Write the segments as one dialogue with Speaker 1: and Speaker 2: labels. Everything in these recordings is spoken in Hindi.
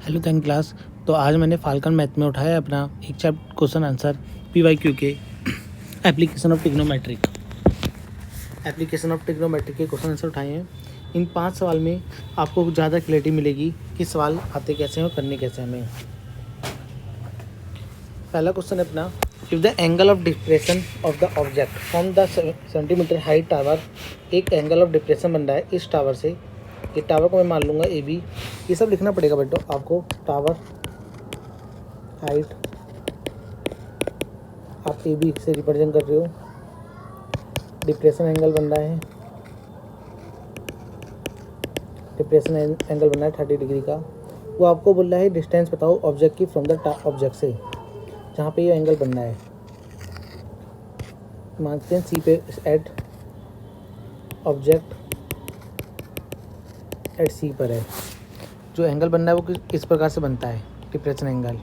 Speaker 1: Hello 10 class. तो आज मैंने फाल्कन मैथ में उठाया अपना एक चैप्टर क्वेश्चन आंसर PYQ के एप्लीकेशन ऑफ ट्रिग्नोमेट्री के क्वेश्चन आंसर उठाए हैं। इन 5 सवाल में आपको ज़्यादा क्लैरिटी मिलेगी कि सवाल आते कैसे हैं और करने कैसे हैं हमें। पहला क्वेश्चन है अपना, if the angle of depression of the object from the 70 metre height tower, एक एंगल ऑफ डिप्रेशन बन रहा है इस टावर से। ये टावर को मैं मान लूँगा AB। ये सब लिखना पड़ेगा बेटो आपको। टावर हाइट आप AB से रिप्रेजेंट कर रहे हो। डिप्रेशन एंगल बन रहा है, डिप्रेशन एंगल बन रहा है 30 डिग्री का। वो आपको बोल रहा है डिस्टेंस बताओ ऑब्जेक्ट की फ्रॉम द ऑब्जेक्ट से, जहाँ पे ये एंगल बन रहा है। मानते हैं C पे एट ऑब्जेक्ट एट C पर है। जो एंगल बन रहा है वो किस प्रकार से बनता है, डिप्रेशन एंगल।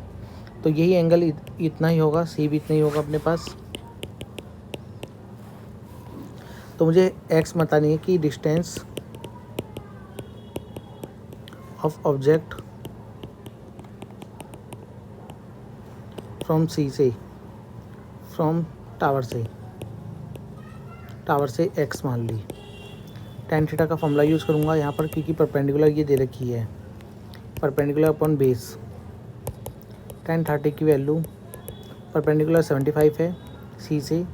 Speaker 1: तो यही एंगल इतना ही होगा, C भी इतना ही होगा अपने पास। तो मुझे X बतानी है कि distance of object from C से, फ्रॉम टावर से X मान ली। tan थीटा का फॉर्मूला यूज़ करूँगा यहाँ पर, क्योंकि परपेंडिकुलर ये दे रखी है, परपेंडिकुलर अपॉन बेस। tan 30 की वैल्यू परपेंडिकुलर 75 है C से,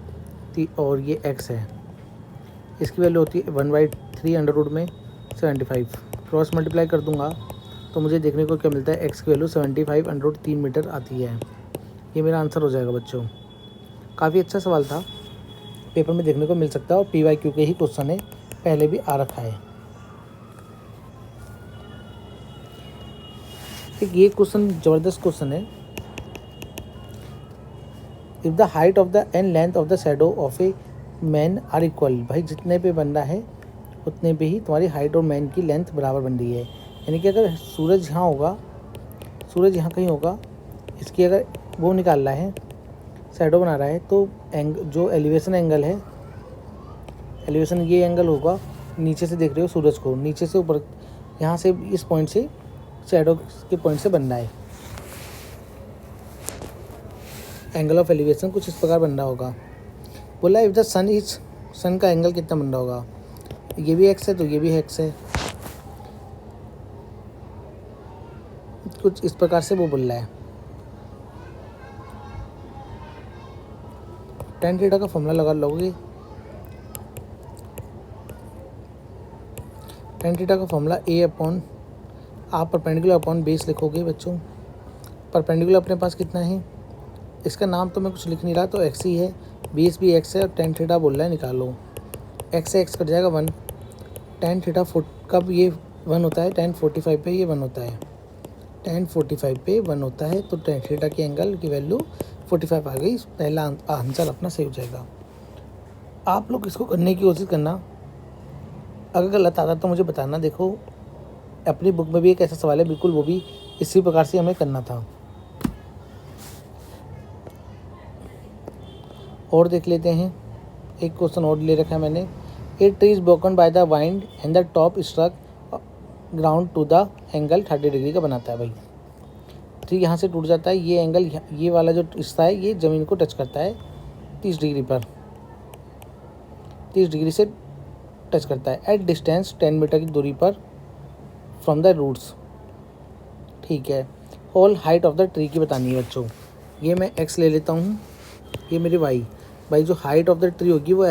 Speaker 1: और ये X है। इसकी वैल्यू होती है 1/3 अंडर रूट में 75। क्रॉस मल्टीप्लाई कर दूंगा तो मुझे देखने को क्या मिलता है, X की वैल्यू 75 अंडर रूट 3 मीटर आती है। ये मेरा आंसर हो जाएगा बच्चों। काफ़ी अच्छा सवाल था, पेपर में देखने को मिल सकता है और PYQ के ही क्वेश्चन है, पहले भी आ रखा है। एक ये क्वेश्चन ज़बरदस्त क्वेश्चन है। If the height of the and length of the shadow of a man are equal, भाई जितने पे बन रहा है उतने पे ही तुम्हारी हाइट और मैन की लेंथ बराबर बन रही है। यानी कि अगर सूरज यहाँ होगा, सूरज यहाँ कहीं होगा, इसकी अगर वो निकाल रहा है, शैडो बना रहा है, तो जो एलिवेशन एंगल है, एलिवेशन ये एंगल होगा, नीचे से देख रहे हो सूरज को, नीचे से ऊपर, यहाँ से इस पॉइंट से, शैडो के पॉइंट से बन रहा है। एंगल ऑफ एलिवेशन कुछ इस प्रकार बन रहा होगा। बोला इफ द सन का एंगल कितना बन रहा होगा, ये भी X है तो ये भी X है, कुछ इस प्रकार से वो बोल रहा है। tan थीटा का फॉर्मूला लगा लोगे। tan थीटा का फॉर्मूला A अपॉन, आप परपेंडिकुलर अपॉन बेस लिखोगे बच्चों। परपेंडिकुलर अपने पास कितना है, इसका नाम तो मैं कुछ लिख नहीं रहा, तो X ही है, बेस भी X है और tan थीटा बोल रहा है निकालो। X से X कट जाएगा 1। tan थीटा कब ये 1 होता है, tan 45 पे ये 1 होता है, tan 45 पे 1 होता है, तो tan थीटा की एंगल की वैल्यू 45 आ गई। पहला आंसर अपना सही हो जाएगा। आप लोग इसको करने की कोशिश करना, अगर गलत आता तो मुझे बताना। देखो अपनी बुक में भी एक ऐसा सवाल है, बिल्कुल वो भी इसी प्रकार से हमें करना था। और देख लेते हैं, एक क्वेश्चन और ले रखा है मैंने। A tree is broken by the wind and the top struck ground to the angle 30 degree का बनाता है। भाई ट्री यहाँ से टूट जाता है, ये एंगल, ये वाला जो हिस्सा है ये ज़मीन को टच करता है 30 डिग्री पर, 30 डिग्री से टच करता है एट डिस्टेंस 10 मीटर की दूरी पर फ्रॉम द रूट्स। ठीक है, whole height of the tree की बतानी है बच्चों। ये मैं X ले लेता हूँ, ये मेरी Y। भाई जो हाइट ऑफ द ट्री होगी, वो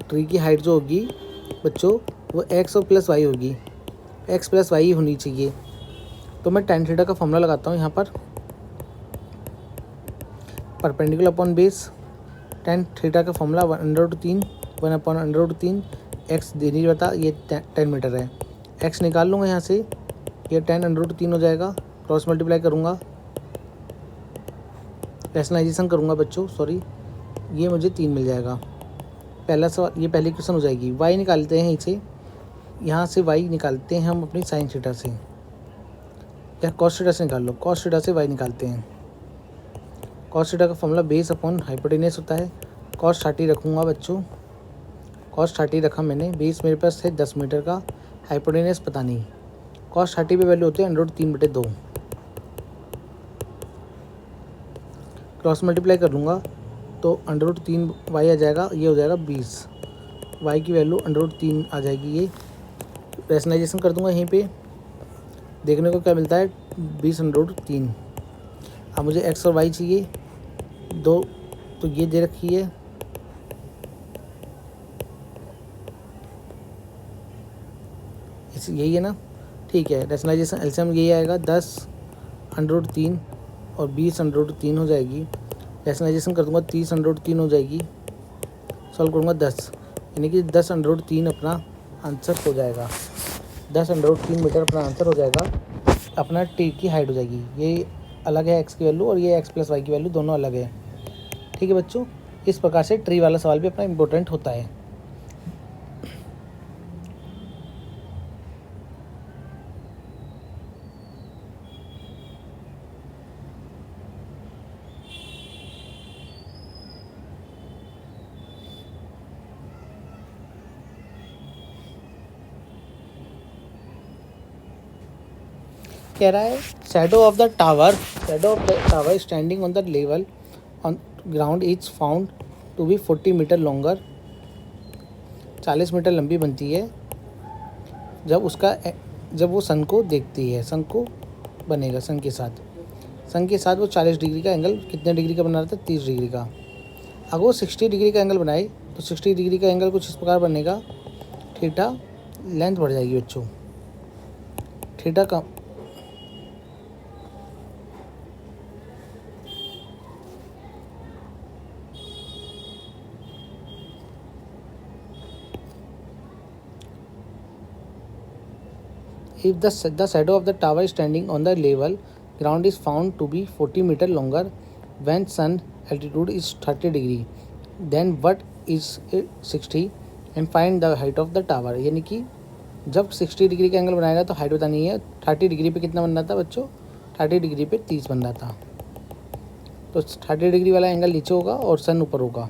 Speaker 1: ट्री की हाइट जो होगी बच्चों, वो X और प्लस Y होगी, X प्लस Y होनी चाहिए। तो मैं tan थीटा का फॉर्मूला लगाता हूँ यहाँ पर, perpendicular upon base. tan theta का फॉर्मूला 1/3 X दे नहीं बता, ये 10 मीटर है, X निकाल लूँगा यहाँ से, ये 10/3 हो जाएगा। क्रॉस मल्टीप्लाई करूँगा, रैशनलाइजेशन करूँगा बच्चों, सॉरी, ये मुझे 3 मिल जाएगा। पहला सवाल, ये पहली क्वेश्चन हो जाएगी। Y निकालते हैं इसे, यहाँ से Y निकालते हैं हम अपनी साइन थीटा से, या कॉस थीटा से निकाल लो, कॉस थीटा से Y निकालते हैं। कॉस थीटा का फॉर्मूला बेस अपॉन हाइपोटेनस होता है। कॉस 30 रखूँगा बच्चों, कॉस 30 रखा मैंने, बेस मेरे पास है 10 मीटर का, हाइपोटेनस पता नहीं। कॉस 30 पे वैल्यू होती है √3/2। क्रॉस मल्टीप्लाई कर दूँगा तो √3 वाई आ जाएगा, ये हो जाएगा 20। वाई की वैल्यू √3 आ जाएगी। ये रैशनलाइजेशन कर दूँगा, यहीं पे देखने को क्या मिलता है 20√3। अब मुझे एक्स और वाई चाहिए दो, तो ये दे रखी है, यही है ना, ठीक है। रैशनलाइजेशन एलसीएम यही आएगा 10√3 और 20√3 हो जाएगी। रैशनलाइजेशन कर दूँगा 30√3 हो जाएगी। सॉल्व करूँगा 10, यानी कि 10√3 अपना आंसर हो जाएगा। 10√3 मीटर अपना आंसर हो जाएगा। अपना टी की हाइट हो जाएगी। ये अलग है एक्स की वैल्यू और ये एक्स प्लस वाई की वैल्यू दोनों अलग है। ठीक है बच्चों, इस प्रकार से ट्री वाला सवाल भी अपना इम्पोर्टेंट होता है। कह रहा है shadow of the tower standing on the level on ground is found to be 40 metre longer. 40 metre लंबी बनती है जब वो सन को देखती है। सन को बनेगा सन के साथ वो 40 डिग्री का एंगल कितने डिग्री का बना रहा था, 30 डिग्री का। अगर वो 60 डिग्री का एंगल बनाए तो 60 डिग्री का एंगल कुछ इस प्रकार बनेगा। थीटा लेंथ बढ़ जाएगी बच्चों, थीटा का if the shadow of the tower standing on the level ground is found to be 40 meter longer when sun altitude is 30 degree, then what is it 60 and find the height of the tower। यानी कि जब 60 डिग्री का एंगल बनाएगा तो हाइट बतानी है। 30 डिग्री पे कितना बन रहा था बच्चों, 30 डिग्री पे 30 बन रहा था, तो 30 डिग्री वाला एंगल नीचे होगा और सन ऊपर होगा।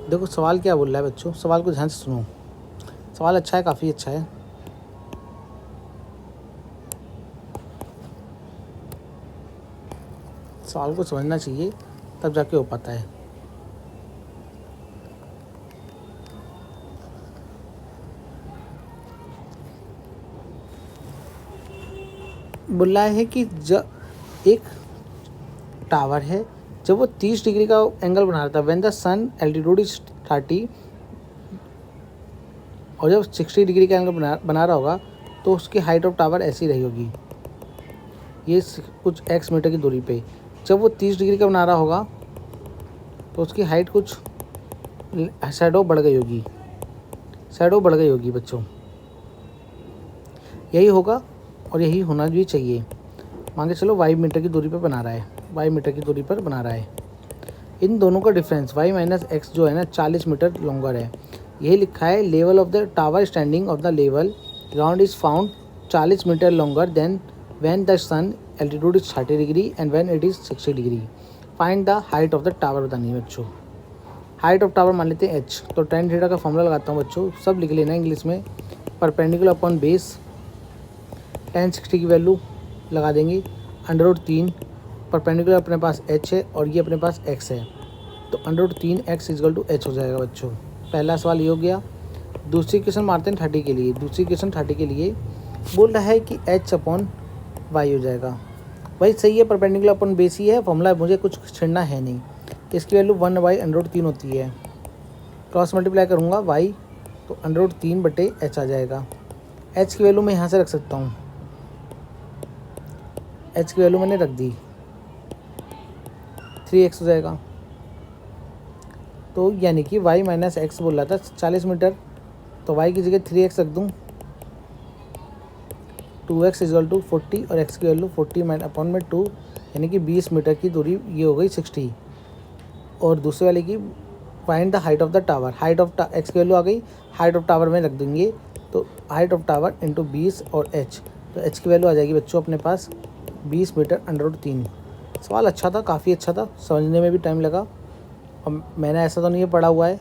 Speaker 1: देखो सवाल क्या बोल रहा है बच्चों, सवाल को ध्यान से सुनो। सवाल अच्छा है, काफ़ी अच्छा है। सवाल को समझना चाहिए तब जाके हो पाता है। बोल रहा है कि जब एक टावर है, जब वो 30 डिग्री का एंगल बना रहा था when the sun altitude is 30, और जब 60 डिग्री का एंगल बना रहा होगा तो उसकी हाइट ऑफ टावर ऐसी रही होगी, ये कुछ x मीटर की दूरी पे। जब वो 30 डिग्री का बना रहा होगा तो उसकी हाइट कुछ शैडो बढ़ गई होगी बच्चों। यही होगा और यही होना भी चाहिए। मान के चलो y मीटर की दूरी पर बना रहा है। इन दोनों का डिफरेंस y माइनस एक्स जो है ना 40 मीटर लॉन्गर है। यही लिखा है level of the tower standing of the level ground is found 40 metre longer than when the sun altitude is 30 degree and when it is 60 degree. Find the height of the tower बतानी है बच्चों। हाइट ऑफ टावर मान लेते हैं h, तो tan थीटा का फॉर्मूला लगाता हूँ बच्चों, सब लिख लेना इंग्लिश में। परपेंडिकुलर अपॉन बेस, tan 60 की वैल्यू लगा देंगे √3। परपेंडिकुलर अपने पास h है और ये अपने पास x है, तो √3x = h हो जाएगा बच्चों। पहला सवाल ये हो गया। दूसरी क्वेश्चन मारते हैं 30 के लिए। दूसरी क्वेश्चन 30 के लिए बोल रहा है कि h/y हो जाएगा। भाई सही है, परपेंडिकुलर अपॉन बेस ही है, फॉर्मूला मुझे कुछ छेड़ना है नहीं। इसकी वैल्यू 1/√3 होती है। क्रॉस मल्टीप्लाई करूँगा y तो √3/h आ जाएगा। h की वैल्यू मैं यहाँ से रख सकता हूँ, h की वैल्यू मैंने रख दी, 3x हो जाएगा। तो यानी कि y माइनस एक्स बोल रहा था 40 मीटर, तो y की जगह 3x रख दूँ, 2x = 40 और x की वैल्यू 40/2 यानी कि 20 मीटर की दूरी ये हो गई 60। और दूसरे वाले की find the height of the tower. Height of x की वैल्यू आ गई, हाइट ऑफ टावर में रख देंगे, तो हाइट ऑफ टावर × 20 और h, तो h की वैल्यू आ जाएगी बच्चों अपने पास 20 मीटर √3। सवाल अच्छा था, काफ़ी अच्छा था, समझने में भी टाइम लगा। और मैंने ऐसा तो नहीं है पढ़ा हुआ है,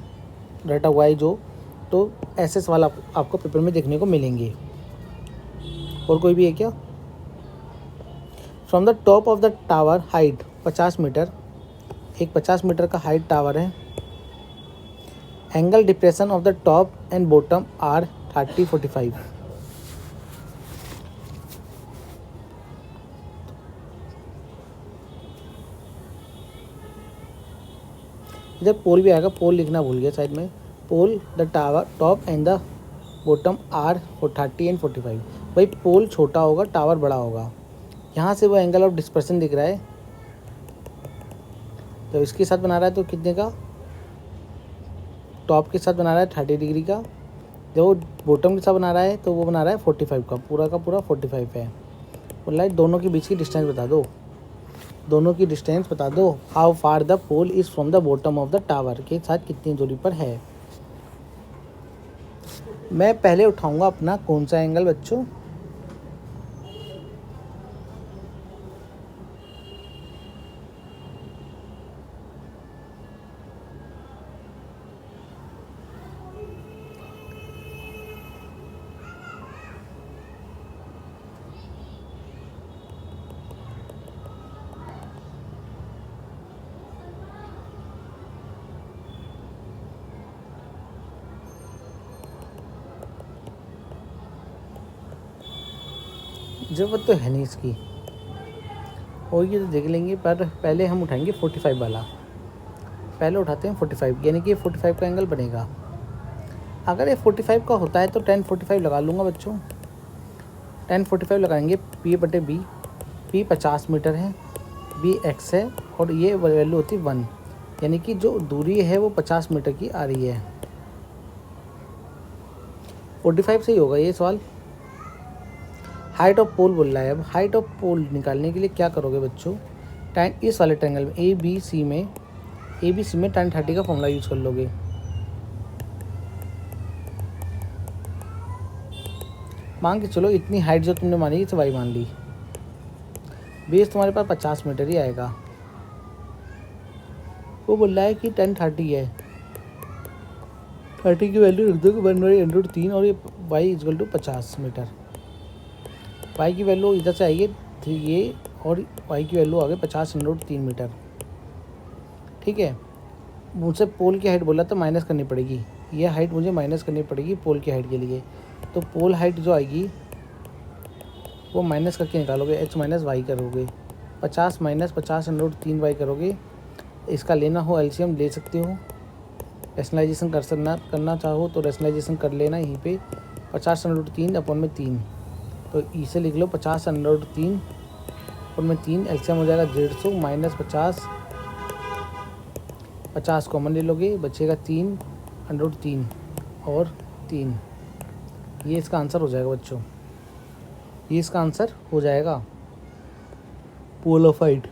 Speaker 1: रटा हुआ है जो, तो ऐसे सवाल आपको पेपर में देखने को मिलेंगे। और कोई भी है क्या? From the top of the tower height 50 metre, एक 50 मीटर का हाइट टावर है। Angle depression of the top and bottom are 30-45। इधर पोल भी आएगा, पोल लिखना भूल गया शायद मैं। Pole the tower top and the bottom are 30 and 45। भाई पोल छोटा होगा, टावर बड़ा होगा। यहाँ से वो एंगल ऑफ डिस्पर्सन दिख रहा है, जब इसके साथ बना रहा है तो कितने का, टॉप के साथ बना रहा है 30 डिग्री का। जब वो बॉटम के साथ बना रहा है तो वो बना रहा है 45 का पूरा 45 है। बोला है दोनों के बीच की डिस्टेंस बता दो, दोनों की डिस्टेंस बता दो। How far the pole is from the bottom of the tower, के साथ कितनी दूरी पर है। मैं पहले उठाऊंगा अपना कौन सा एंगल बच्चों, ज़रूरत तो है नहीं इसकी, होगी तो देख लेंगे, पर पहले हम उठाएंगे 45 वाला। पहले उठाते हैं 45, यानी कि 45 का एंगल बनेगा। अगर ये 45 का होता है तो 10-45 लगा लूँगा बच्चों। 10-45 लगाएंगे, P/B। P 50 मीटर है, B x है, और ये वैल्यू होती है 1, यानी कि जो दूरी है वो 50 मीटर की आ रही है। 45 से ही होगा ये सवाल। हाइट ऑफ पोल बोल रहा है। अब हाइट ऑफ पोल निकालने के लिए क्या करोगे बच्चों, tan इस वाले ट्रायंगल में ABC में tan 30 का फॉर्मूला यूज़ कर लोगे। मान के चलो इतनी हाइट जो तुमने मानी इसे y मान ली, बेस तुम्हारे पास 50 मीटर ही आएगा। वो बोल रहा है कि tan 30 है, 30 की वैल्यू रख दो 1/√3, और ये y = 50 मीटर। y की वैल्यू इधर से आएगी 3 ये, और y की वैल्यू आ गई 50/3 मीटर। ठीक है, मुझसे पोल की हाइट बोला तो माइनस करनी पड़ेगी, ये हाइट मुझे माइनस करनी पड़ेगी पोल की हाइट के लिए। तो पोल हाइट जो आएगी वो माइनस करके निकालोगे, h - y करोगे, 50 - 50/3y करोगे। इसका लेना हो एलसीएम ले सकते हो, रैशनलाइजेशन करना चाहो तो रैशनलाइजेशन कर लेना यहीं पे। 50/3/3, तो इसे लिख लो 50/3/3, एलसीएम हो जाएगा 150 - 50 कॉमन ले लोगे, बचेगा 3/3 और 3। ये इसका आंसर हो जाएगा बच्चों, ये इसका आंसर हो जाएगा पोल ऑफ हाइट।